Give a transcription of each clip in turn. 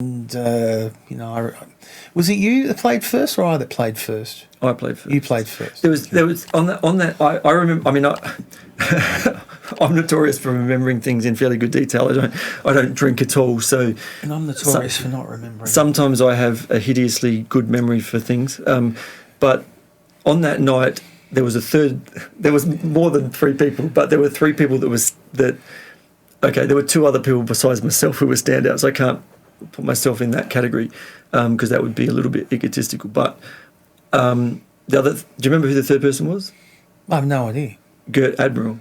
And, was it you that played first or I that played first? I played first. You played first. There was on that. I remember. I mean, I'm notorious for remembering things in fairly good detail. I don't drink at all, so. And I'm notorious for not remembering. Sometimes I have a hideously good memory for things, but on that night there was There was more than 3 people, but there were 3 people there were 2 other people besides myself who were standouts. I can't put myself in that category because that would be a little bit egotistical. But do you remember who the 3rd person was? I have no idea. Gert Admiral.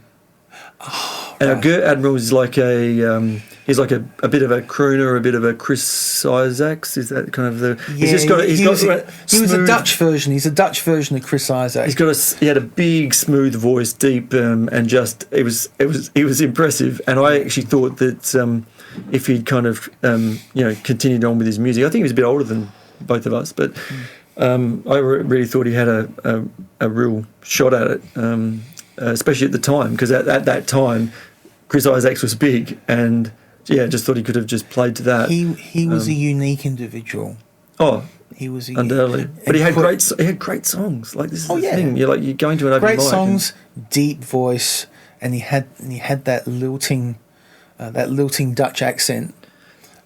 Oh, and right. Gert Admiral is like he's like a bit of a crooner, a bit of a Chris Isaacs. Is that kind of the? Yeah, he was a Dutch version. He's a Dutch version of Chris Isaacs. He had a big, smooth voice, deep, and just he was impressive. And I actually thought that if he'd kind of continued on with his music, I think he was a bit older than both of us, but I really thought he had a real shot at it. Especially at the time, because at that time, Chris Isaacs was big, and just thought he could have just played to that. He was a unique individual. Oh, he was undoubtedly, but he had great songs. Like this is the thing. You're going to an open mic. Great songs, deep voice, and he had that lilting Dutch accent.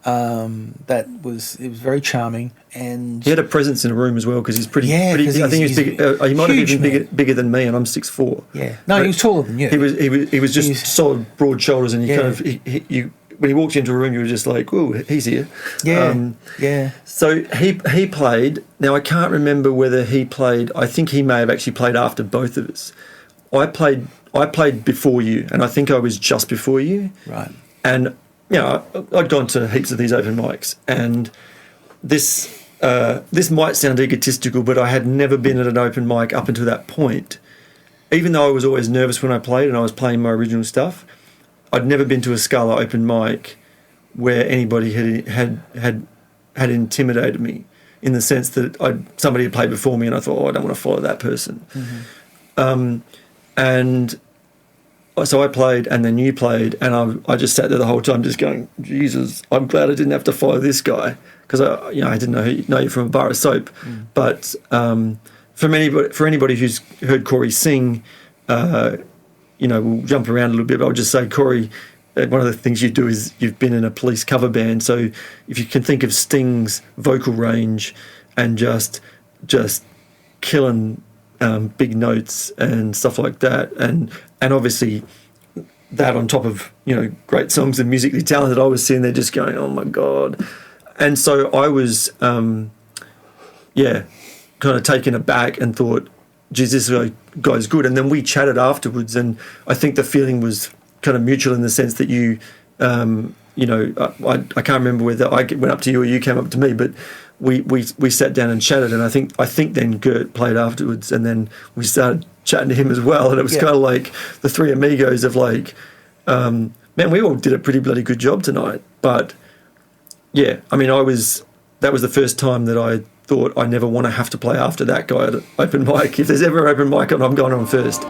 It was very charming, and he had a presence in a room as well because he's pretty. Yeah, I think he was big. He might have even bigger than me, and I'm 6'4". Yeah, no, he was taller than you. He was just solid, broad shoulders, and when he walked into a room, you were just like, "Oh, he's here." Yeah. So he played. Now I can't remember whether he played. I think he may have actually played after both of us. I played before you, and I think I was just before you. Right. And I'd gone to heaps of these open mics, and this might sound egotistical, but I had never been at an open mic up until that point. Even though I was always nervous when I played and I was playing my original stuff, I'd never been to a Scala open mic where anybody had intimidated me in the sense that somebody had played before me and I thought, I don't want to follow that person. Mm-hmm. And so I played, and then you played, and I just sat there the whole time just going, Jesus, I'm glad I didn't have to follow this guy, because I didn't know you from a bar of soap. Mm. But for anybody who's heard Corey sing, we'll jump around a little bit, but I'll just say, Corey, one of the things you do is you've been in a Police cover band, so if you can think of Sting's vocal range and just killing big notes and stuff like that, and obviously that on top of great songs and musically talented, I was sitting there just going, oh my God. And so I was kind of taken aback and thought, geez, this guy's good. And then we chatted afterwards, and I think the feeling was kind of mutual in the sense that you I can't remember whether I went up to you or you came up to me, but we sat down and chatted, and I think then Gert played afterwards, and then we started chatting to him as well, and it was kind of like the 3 amigos of like, man, we all did a pretty bloody good job tonight. But that was the first time that I thought I never want to have to play after that guy at an open mic. If there's ever an open mic, I'm going on first.